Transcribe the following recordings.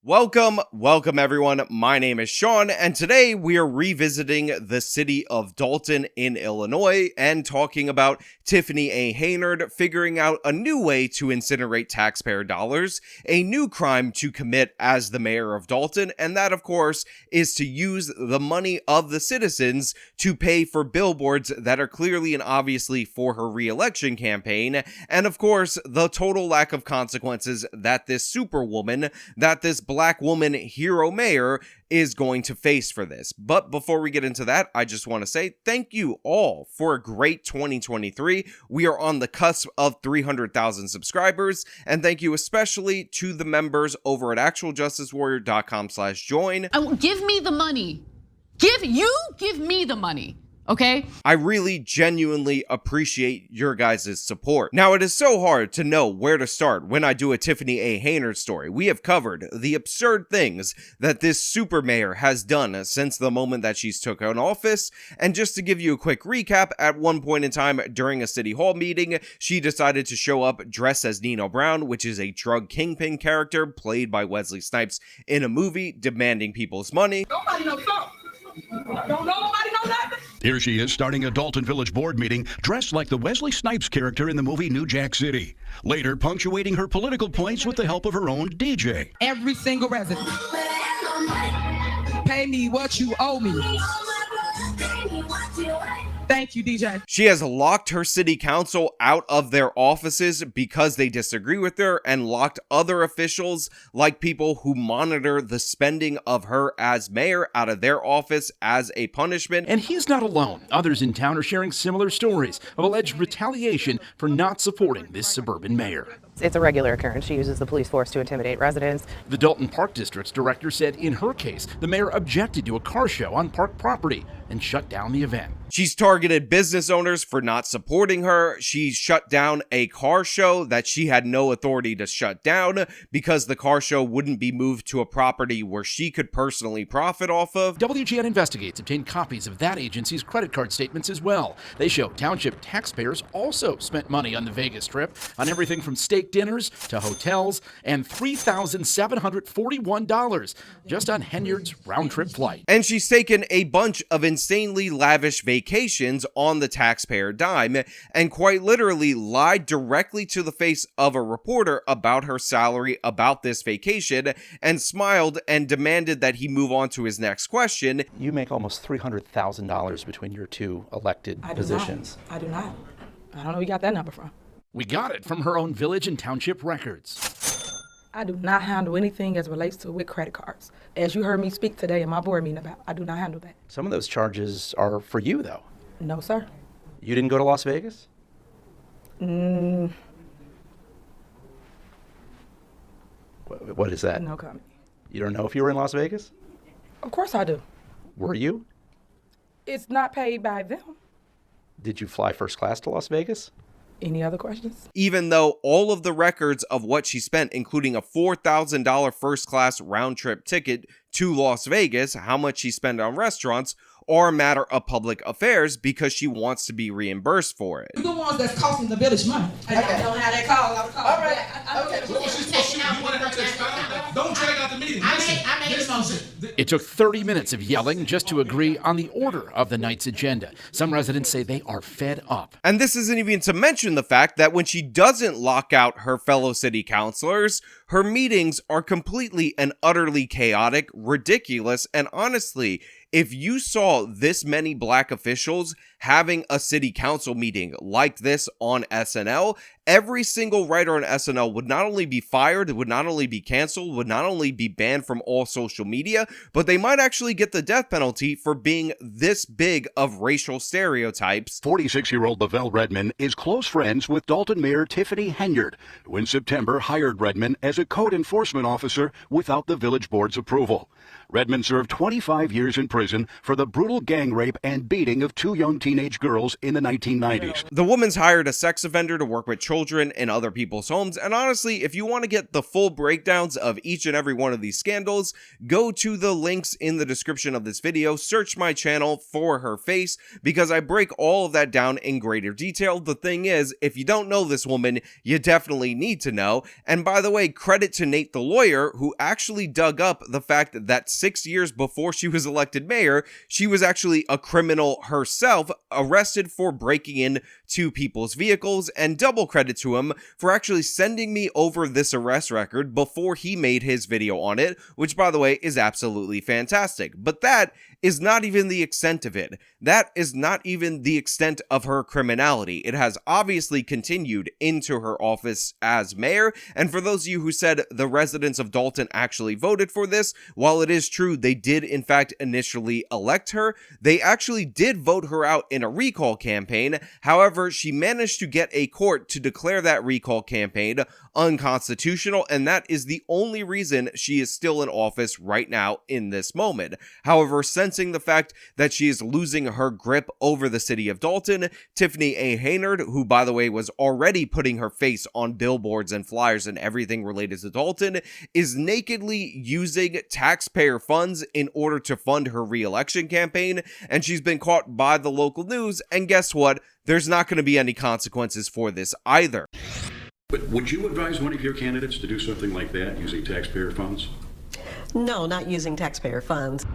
Welcome everyone. My name is Sean, and today we are revisiting the city of Dolton in Illinois and talking about Tiffany A. Henyard figuring out a new way to incinerate taxpayer dollars, a new crime to commit as the mayor of Dolton, and that of course is to use the money of the citizens to pay for billboards that are clearly and obviously for her re-election campaign, and of course the total lack of consequences that this superwoman, that this black woman hero mayor is going to face for this. But before we get into that, I just want to say thank you all for a great 2023. We are on the cusp of 300,000 subscribers, and thank you especially to the members over at actualjusticewarrior.com/join. Give me the money. Give me the money. Okay? I really genuinely appreciate your guys' support. Now, it is so hard to know where to start when I do a Tiffany A. Henyard story. We have covered the absurd things that this super mayor has done since the moment that she's took on office, and just to give you a quick recap, at one point in time during a city hall meeting, she decided to show up dressed as Nino Brown, which is a drug kingpin character played by Wesley Snipes in a movie, demanding people's money. Nobody knows something. Don't nobody know nothing. Here she is starting a Dolton Village board meeting dressed like the Wesley Snipes character in the movie New Jack City. Later punctuating her political points with the help of her own DJ. Every single resident. Pay me what you owe me. Thank you, DJ. She has locked her city council out of their offices because they disagree with her, and locked other officials, like people who monitor the spending of her as mayor, out of their office as a punishment. And he's not alone. Others in town are sharing similar stories of alleged retaliation for not supporting this suburban mayor. It's a regular occurrence. She uses the police force to intimidate residents. The Dolton Park District's director said in her case, the mayor objected to a car show on park property and shut down the event. She's targeted business owners for not supporting her. She shut down a car show that she had no authority to shut down because the car show wouldn't be moved to a property where she could personally profit off of. WGN Investigates obtained copies of that agency's credit card statements as well. They show township taxpayers also spent money on the Vegas trip, on everything from steak dinners to hotels, and $3,741 just on Henyard's round-trip flight. And she's taken a bunch of insanely lavish vacations on the taxpayer dime, and quite literally lied directly to the face of a reporter about her salary, about this vacation, and smiled and demanded that he move on to his next question. You make almost $300,000 between your two elected positions. I do not. I don't know where you got that number from. We got it from her own village and township records. I do not handle anything as relates to with credit cards. As you heard me speak today in my board meeting about, I do not handle that. Some of those charges are for you, though. No, sir. You didn't go to Las Vegas? What is that? No comment. You don't know if you were in Las Vegas? Of course I do. Were you? It's not paid by them. Did you fly first class to Las Vegas? Any other questions? Even though all of the records of what she spent, including a $4,000 first class round trip ticket to Las Vegas, how much she spent on restaurants, are a matter of public affairs because she wants to be reimbursed for it. You're the ones that's costing the village money. I don't have that call. All right. Okay. Don't drag out the meeting. I made a motion. It took 30 minutes of yelling just to agree on the order of the night's agenda. Some residents say they are fed up. And this isn't even to mention the fact that when she doesn't lock out her fellow city councilors, her meetings are completely and utterly chaotic, ridiculous, and honestly, if you saw this many black officials having a city council meeting like this on SNL, every single writer on SNL would not only be fired, would not only be canceled, would not only be banned from all social media, but they might actually get the death penalty for being this big of racial stereotypes. 46-year-old Lavelle Redmond is close friends with Dolton Mayor Tiffany Henyard, who in September hired Redmond as a code enforcement officer without the village board's approval. Redmond served 25 years in prison prison for the brutal gang rape and beating of 2 young teenage girls in the 1990s. The woman's hired a sex offender to work with children in other people's homes, and honestly, if you want to get the full breakdowns of each and every one of these scandals, go to the links in the description of this video, search my channel for her face, because I break all of that down in greater detail. The thing is, if you don't know this woman, you definitely need to know. And by the way, credit to Nate the lawyer, who actually dug up the fact that 6 years before she was elected mayor, she was actually a criminal herself, arrested for breaking into people's vehicles, and double credit to him for actually sending me over this arrest record before he made his video on it, which by the way is absolutely fantastic. But that is not even the extent of it. That is not even the extent of her criminality. It has obviously continued into her office as mayor, and for those of you who said the residents of Dolton actually voted for this, while it is true they did in fact initially elect her, they actually did vote her out in a recall campaign. However, she managed to get a court to declare that recall campaign unconstitutional, and that is the only reason she is still in office right now in this moment. However, sensing the fact that she is losing her grip over the city of Dolton, Tiffany A. Henyard, who by the way was already putting her face on billboards and flyers and everything related to Dolton, is nakedly using taxpayer funds in order to fund her re-election campaign, and she's been caught by the local news, and guess what? There's not going to be any consequences for this either. But would you advise one of your candidates to do something like that, using taxpayer funds? No, not using taxpayer funds.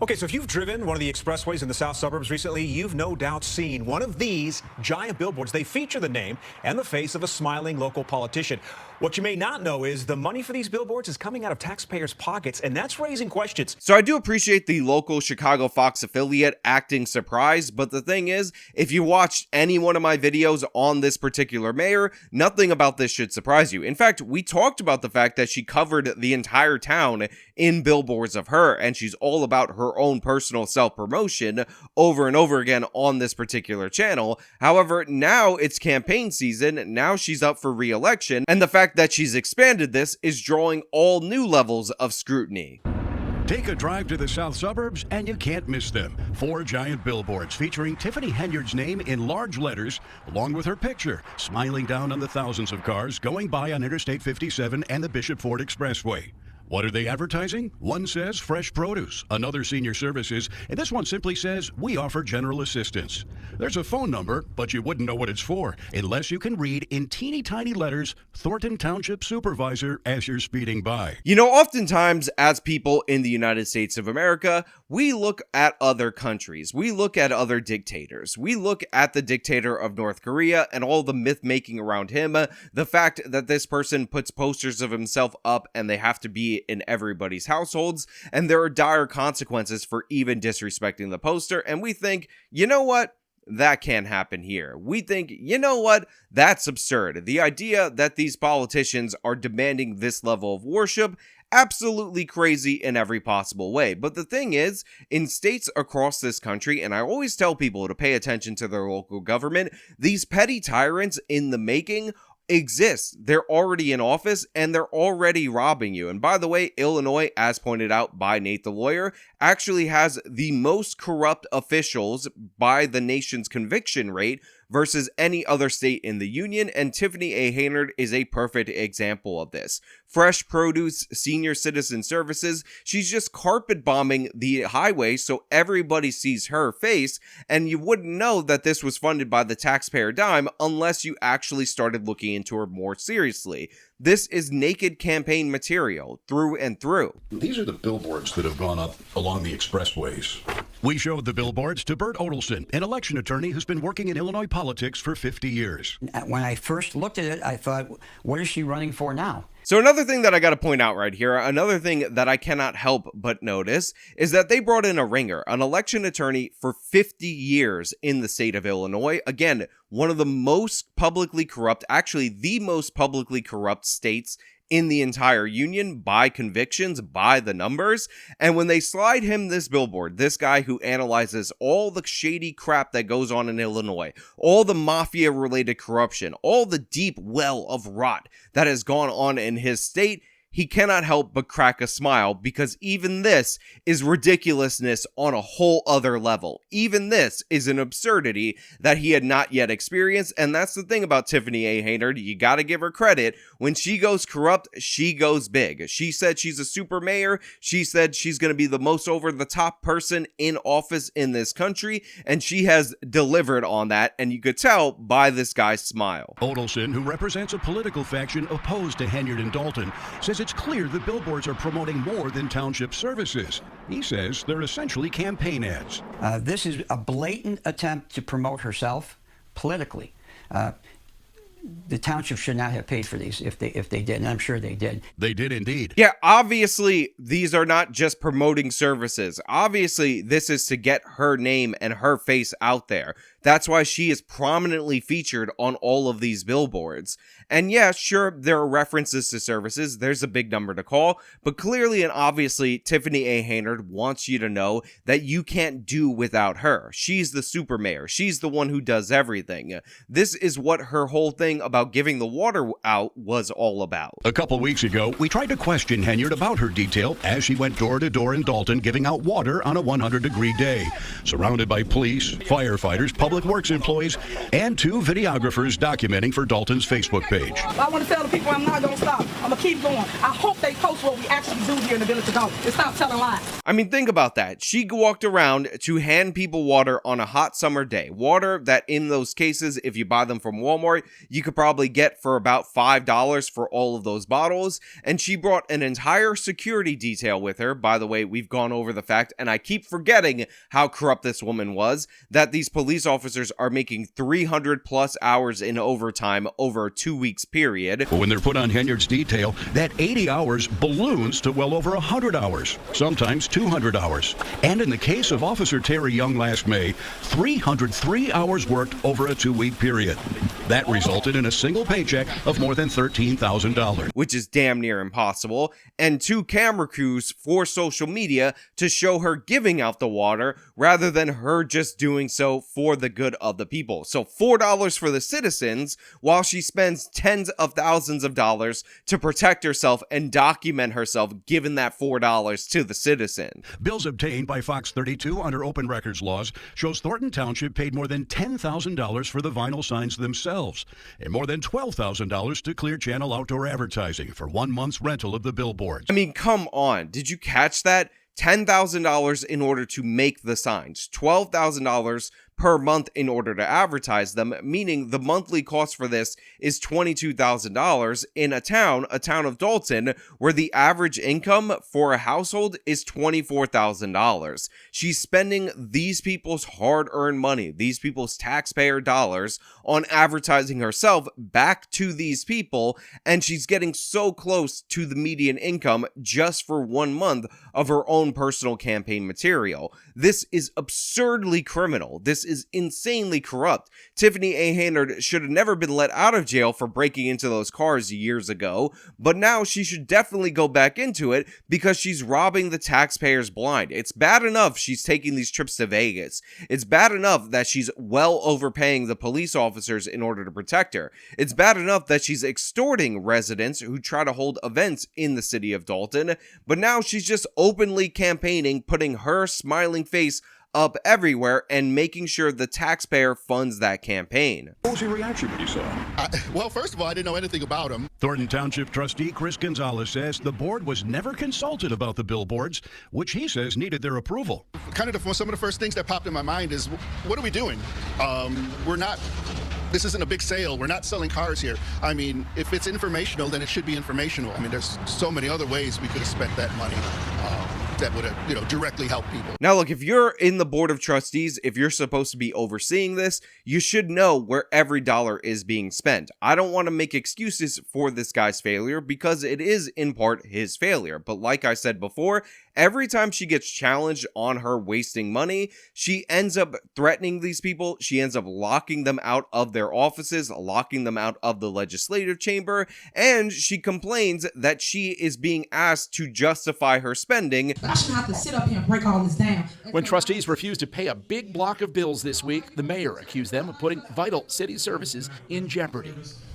Okay, so if you've driven one of the expressways in the south suburbs recently, you've no doubt seen one of these giant billboards. They feature the name and the face of a smiling local politician. What you may not know is the money for these billboards is coming out of taxpayers' pockets, and that's raising questions. So I do appreciate the local Chicago Fox affiliate acting surprised, but the thing is, if you watched any one of my videos on this particular mayor, nothing about this should surprise you. In fact, we talked about the fact that she covered the entire town in billboards of her, and she's all about her own personal self-promotion over and over again on this particular channel. However, now it's campaign season, now she's up for re-election, and the fact that she's expanded this is drawing all new levels of scrutiny. Take a drive to the south suburbs and you can't miss them. 4 giant billboards featuring Tiffany Henyard's name in large letters, along with her picture, smiling down on the thousands of cars going by on Interstate 57 and the Bishop Ford Expressway. What are they advertising? One says fresh produce, another senior services, and this one simply says we offer general assistance. There's a phone number, but you wouldn't know what it's for unless you can read in teeny tiny letters, Thornton Township Supervisor, as you're speeding by. You know, oftentimes as people in the United States of America, we look at other countries, we look at other dictators, we look at the dictator of North Korea and all the myth making around him, the fact that this person puts posters of himself up and they have to be in everybody's households, and there are dire consequences for even disrespecting the poster, and we think, you know what? That can't happen here. We think, you know what? That's absurd. The idea that these politicians are demanding this level of worship, absolutely crazy in every possible way. But the thing is, in states across this country, and I always tell people to pay attention to their local government, these petty tyrants in the making exist. They're already in office and they're already robbing you. And by the way, Illinois, as pointed out by Nate the lawyer, actually has the most corrupt officials by the nation's conviction rate versus any other state in the union, and Tiffany A. Henyard is a perfect example of this. Fresh produce, senior citizen services, she's just carpet bombing the highway so everybody sees her face, and you wouldn't know that this was funded by the taxpayer dime unless you actually started looking into her more seriously. This is naked campaign material through and through. These are the billboards that have gone up along the expressways. We showed the billboards to Bert Odelson, an election attorney who's been working in Illinois politics for 50 years. When I first looked at it, I thought, what is she running for now? So another thing that I got to point out right here, another thing that I cannot help but notice, is that they brought in a ringer, an election attorney for 50 years in the state of Illinois. Again, one of the most publicly corrupt, actually the most publicly corrupt states in the entire union by convictions, by the numbers. And when they slide him this billboard, this guy who analyzes all the shady crap that goes on in Illinois, all the mafia related corruption, all the deep well of rot that has gone on in his state, he cannot help but crack a smile, because even this is ridiculousness on a whole other level. Even this is an absurdity that he had not yet experienced, and that's the thing about Tiffany A. Henyard. You gotta give her credit. When she goes corrupt, she goes big. She said she's a super mayor. She said she's gonna be the most over-the-top person in office in this country, and she has delivered on that, and you could tell by this guy's smile. Dolton, who represents a political faction opposed to Henyard and Dolton, says it's clear the billboards are promoting more than township services. He says they're essentially campaign ads. This is a blatant attempt to promote herself politically. The township should not have paid for these if they did, and I'm sure they did. They did indeed. Yeah, obviously, these are not just promoting services. Obviously, this is to get her name and her face out there. That's why she is prominently featured on all of these billboards. And yeah, sure, there are references to services. There's a big number to call. But clearly and obviously, Tiffany A. Henyard wants you to know that you can't do without her. She's the super mayor. She's the one who does everything. This is what her whole thing about giving the water out was all about. A couple weeks ago, we tried to question Henyard about her detail as she went door to door in Dolton giving out water on a 100-degree day. Surrounded by police, firefighters, public works employees, and 2 videographers documenting for Dolton's Facebook page. I want to tell the people I'm not going to stop. I'm going to keep going. I hope they post what we actually do here in the village of Dolton and stop telling lies. I mean, think about that. She walked around to hand people water on a hot summer day. Water that in those cases, if you buy them from Walmart, you could probably get for about $5 for all of those bottles. And she brought an entire security detail with her. By the way, we've gone over the fact, and I keep forgetting how corrupt this woman was, that these police officers are making 300 plus hours in overtime over a 2 weeks period. But when they're put on Henyard's detail, that 80 hours balloons to well over 100 hours, sometimes 200 hours. And in the case of Officer Terry Young last May, 303 hours worked over a 2-week period. That resulted in a single paycheck of more than $13,000. Which is damn near impossible. And 2 camera crews for social media to show her giving out the water rather than her just doing so for the good of the people. So $4 for the citizens while she spends tens of thousands of dollars to protect herself and document herself giving that $4 to the citizen. Bills obtained by Fox 32 under open records laws shows Thornton Township paid more than $10,000 for the vinyl signs themselves and more than $12,000 to Clear Channel Outdoor Advertising for 1 month's rental of the billboards. I mean, come on. Did you catch that? $10,000 in order to make the signs, $12,000 per month in order to advertise them, meaning the monthly cost for this is $22,000 in a town of Dolton, where the average income for a household is $24,000. She's spending these people's hard-earned money, these people's taxpayer dollars, on advertising herself back to these people, and she's getting so close to the median income just for 1 month of her own personal campaign material. This is absurdly criminal. This is insanely corrupt. Tiffany A. Henyard should have never been let out of jail for breaking into those cars years ago, but now she should definitely go back into it because she's robbing the taxpayers blind. It's bad enough she's taking these trips to Vegas. It's bad enough that she's well overpaying the police officers in order to protect her. It's bad enough that she's extorting residents who try to hold events in the city of Dolton, but now she's just openly campaigning, putting her smiling face up everywhere and making sure the taxpayer funds that campaign. What was your reaction when you saw him? Well, first of all, I didn't know anything about him. Thornton Township trustee Chris Gonzalez says the board was never consulted about the billboards, which he says needed their approval. Kind of some of the first things that popped in my mind is, what are we doing? This isn't a big sale. We're not selling cars here. I mean, if it's informational, then it should be informational. I mean, there's so many other ways we could have spent that money that would have, directly helped people. Now, look, if you're in the board of trustees, if you're supposed to be overseeing this, you should know where every dollar is being spent. I don't want to make excuses for this guy's failure because it is in part his failure. But like I said before, every time she gets challenged on her wasting money, she ends up threatening these people. She ends up locking them out of their offices, locking them out of the legislative chamber, and she complains that she is being asked to justify her spending. I shouldn't have to sit up here and break all this down. When trustees refused to pay a big block of bills this week, the mayor accused them of putting vital city services in jeopardy.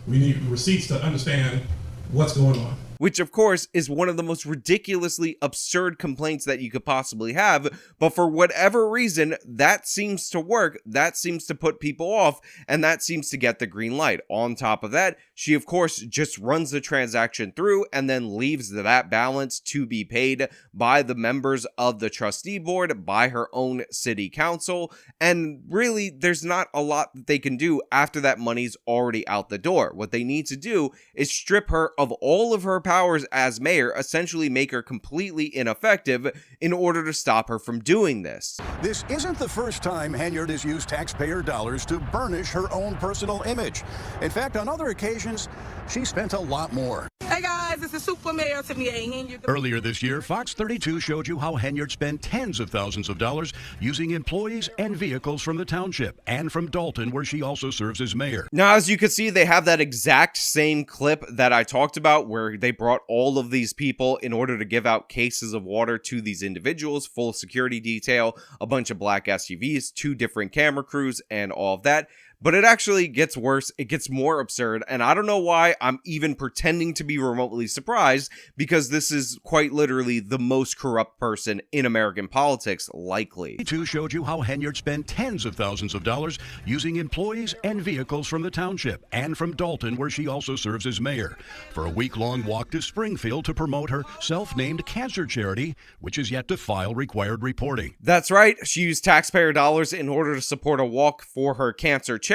We need receipts to understand what's going on. which of course is one of the most ridiculously absurd complaints that you could possibly have. But for whatever reason, that seems to work. That seems to put people off, and that seems to get the green light. On top of that, she of course just runs the transaction through and then leaves that balance to be paid by the members of the trustee board, by her own city council. And really, there's not a lot that they can do after that money's already out the door. What they need to do is strip her of all of her powers as mayor, essentially make her completely ineffective in order to stop her from doing this. This isn't the first time Henyard has used taxpayer dollars to burnish her own personal image. In fact, on other occasions, she spent a lot more. Hey guys, this is Super Mayor Tiffany A. Earlier this year, Fox 32 showed you how Henyard spent tens of thousands of dollars using employees and vehicles from the township and from Dolton, where she also serves as mayor. Now, as you can see, they have that exact same clip that I talked about where they brought all of these people in order to give out cases of water to these individuals, full security detail, a bunch of black SUVs, 2 different camera crews, and all of that. But it actually gets worse. It gets more absurd. And I don't know why I'm even pretending to be remotely surprised, because this is quite literally the most corrupt person in American politics, likely. Two showed you how Henyard spent tens of thousands of dollars using employees and vehicles from the township and from Dolton, where she also serves as mayor, for a week-long walk to Springfield to promote her self-named cancer charity, which is yet to file required reporting. That's right. She used taxpayer dollars in order to support a walk for her cancer charity.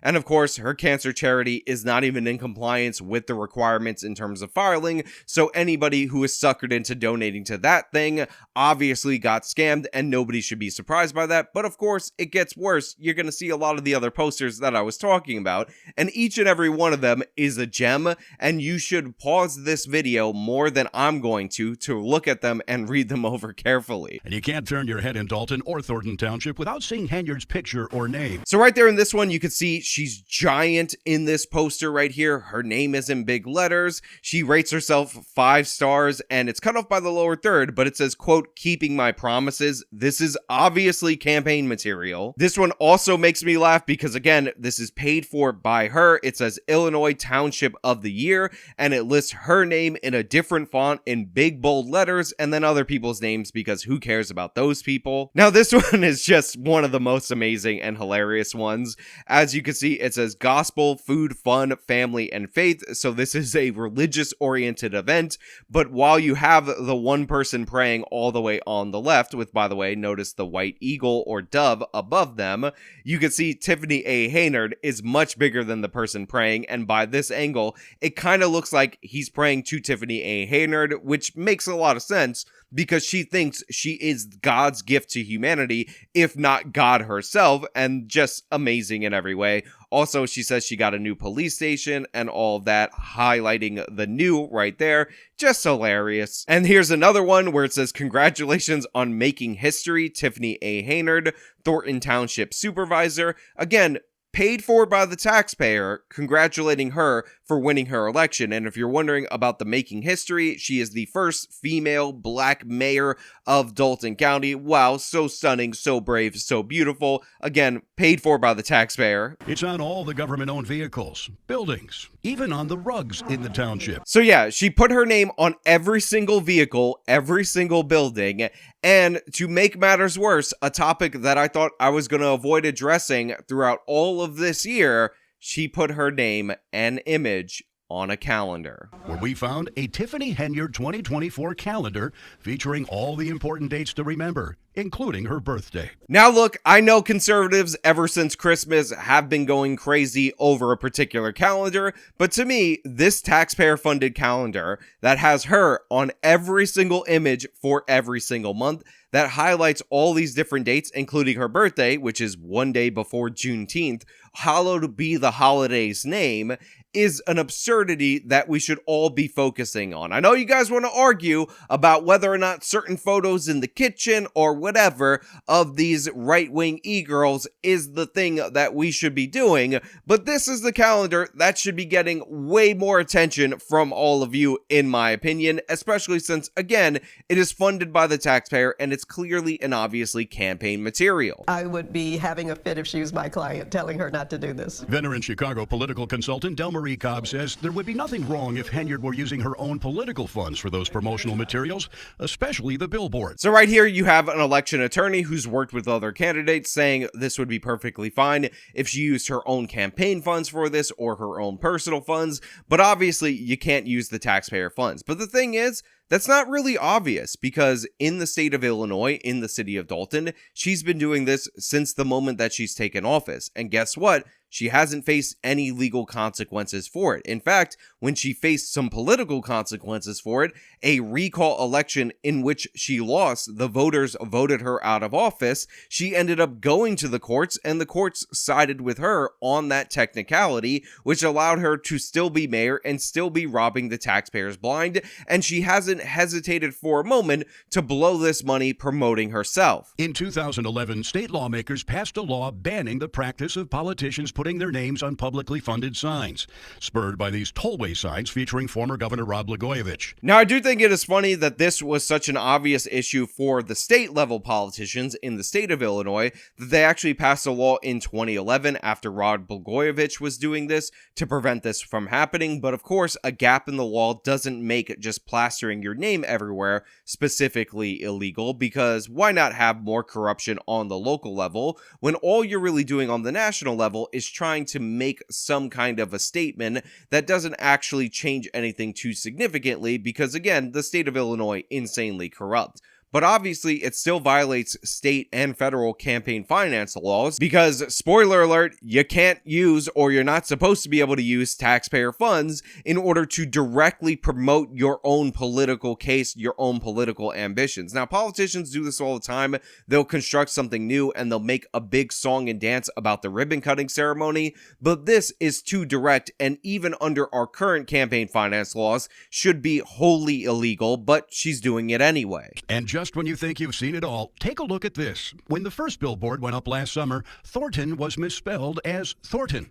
And of course, her cancer charity is not even in compliance with the requirements in terms of filing. So anybody who is suckered into donating to that thing obviously got scammed, and nobody should be surprised by that. But of course, it gets worse. You're going to see a lot of the other posters that I was talking about, and each and every one of them is a gem. And you should pause this video more than I'm going to look at them and read them over carefully. And you can't turn your head in Dolton or Thornton Township without seeing Henyard's picture or name. So right there in this one, you can see she's giant in this poster right here. Her name is in big letters. She rates herself 5 stars, and it's cut off by the lower third, but it says, quote, "keeping my promises." This is obviously campaign material. This one also makes me laugh because, again, this is paid for by her. It says Illinois Township of the Year, and it lists her name in a different font in big bold letters, and then other people's names, because who cares about those people? Now, this one is just one of the most amazing and hilarious ones. As you can see, it says gospel, food, fun, family, and faith. So this is a religious-oriented event. But while you have the one person praying all the way on the left, with, by the way, notice the white eagle or dove above them, you can see Tiffany A. Henyard is much bigger than the person praying. And by this angle, it kind of looks like he's praying to Tiffany A. Henyard, which makes a lot of sense, because she thinks she is God's gift to humanity, if not God herself, and just amazing in every way. Also, she says she got a new police station and all of that, highlighting the new right there. Just hilarious. And here's another one where it says, "Congratulations on making history, Tiffany A. Henyard, Thornton Township Supervisor." Again, paid for by the taxpayer, congratulating her for winning her election. And if you're wondering about the making history, she is the first female black mayor of Dolton County. Wow, so stunning, so brave, so beautiful. Again, paid for by the taxpayer. It's on all the government-owned vehicles, buildings, even on the rugs in the township. So yeah, she put her name on every single vehicle, every single building. And to make matters worse, a topic that I thought I was going to avoid addressing throughout all of this year, she put her name and image on a calendar. Where we found a Tiffany Henyard 2024 calendar featuring all the important dates to remember, including her birthday. Now look, I know conservatives ever since Christmas have been going crazy over a particular calendar, but to me, this taxpayer-funded calendar that has her on every single image for every single month, that highlights all these different dates, including her birthday, which is one day before Juneteenth, hallowed be the holiday's name, is an absurdity that we should all be focusing on. I know you guys want to argue about whether or not certain photos in the kitchen or whatever of these right-wing e-girls is the thing that we should be doing, but this is the calendar that should be getting way more attention from all of you, in my opinion, especially since, again, it is funded by the taxpayer and it's clearly and obviously campaign material. I would be having a fit if she was my client, telling her not to do this. Veteran Chicago political consultant Delmer Marie Cobb says there would be nothing wrong if Henyard were using her own political funds for those promotional materials, especially the billboards. So right here you have an election attorney who's worked with other candidates saying this would be perfectly fine if she used her own campaign funds for this or her own personal funds, but obviously you can't use the taxpayer funds. But the thing is, that's not really obvious because in the state of Illinois, in the city of Dolton, she's been doing this since the moment that she's taken office. And guess what? She hasn't faced any legal consequences for it. In fact, when she faced some political consequences for it, a recall election in which she lost, the voters voted her out of office, she ended up going to the courts and the courts sided with her on that technicality, which allowed her to still be mayor and still be robbing the taxpayers blind. And she hasn't hesitated for a moment to blow this money promoting herself. In 2011, state lawmakers passed a law banning the practice of politicians putting their names on publicly funded signs, spurred by these tollway signs featuring former Governor Rod Blagojevich. Now, I do think it is funny that this was such an obvious issue for the state-level politicians in the state of Illinois that they actually passed a law in 2011 after Rod Blagojevich was doing this to prevent this from happening. But of course, a gap in the law doesn't make just plastering your name everywhere specifically illegal, because why not have more corruption on the local level when all you're really doing on the national level is trying to make some kind of a statement that doesn't actually change anything too significantly, because again, the state of Illinois insanely corrupt. But obviously, it still violates state and federal campaign finance laws because, spoiler alert, you can't use or you're not supposed to be able to use taxpayer funds in order to directly promote your own political case, your own political ambitions. Now, politicians do this all the time. They'll construct something new and they'll make a big song and dance about the ribbon cutting ceremony, but this is too direct and even under our current campaign finance laws should be wholly illegal, but she's doing it anyway. And just when you think you've seen it all, take a look at this. When the first billboard went up last summer, Thornton was misspelled as Thornton.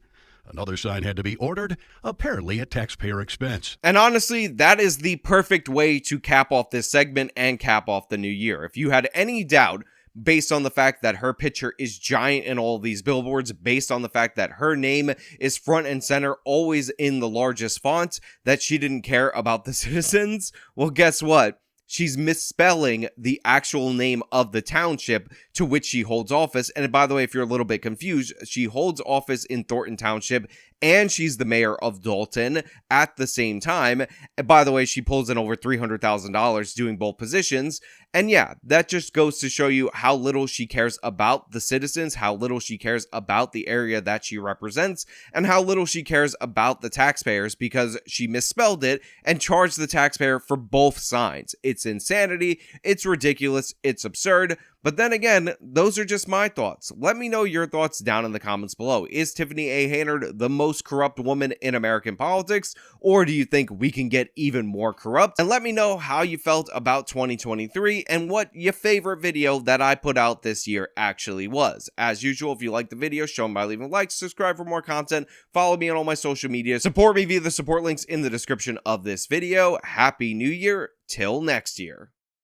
Another sign had to be ordered, apparently at taxpayer expense. And honestly, that is the perfect way to cap off this segment and cap off the new year. If you had any doubt, based on the fact that her picture is giant in all of these billboards, based on the fact that her name is front and center, always in the largest font, that she didn't care about the citizens, well, guess what? She's misspelling the actual name of the township to which she holds office. And by the way, if you're a little bit confused, she holds office in Thornton Township and she's the mayor of Dolton at the same time. And by the way, she pulls in over $300,000 doing both positions. And yeah, that just goes to show you how little she cares about the citizens, how little she cares about the area that she represents, and how little she cares about the taxpayers because she misspelled it and charged the taxpayer for both signs. It's insanity, it's ridiculous, it's absurd. But then again, those are just my thoughts. Let me know your thoughts down in the comments below. Is Tiffany A. Henyard the most corrupt woman in American politics? Or do you think we can get even more corrupt? And let me know how you felt about 2023 and what your favorite video that I put out this year actually was. As usual, if you like the video, show me by leaving a like, subscribe for more content, follow me on all my social media, support me via the support links in the description of this video. Happy New Year, till next year.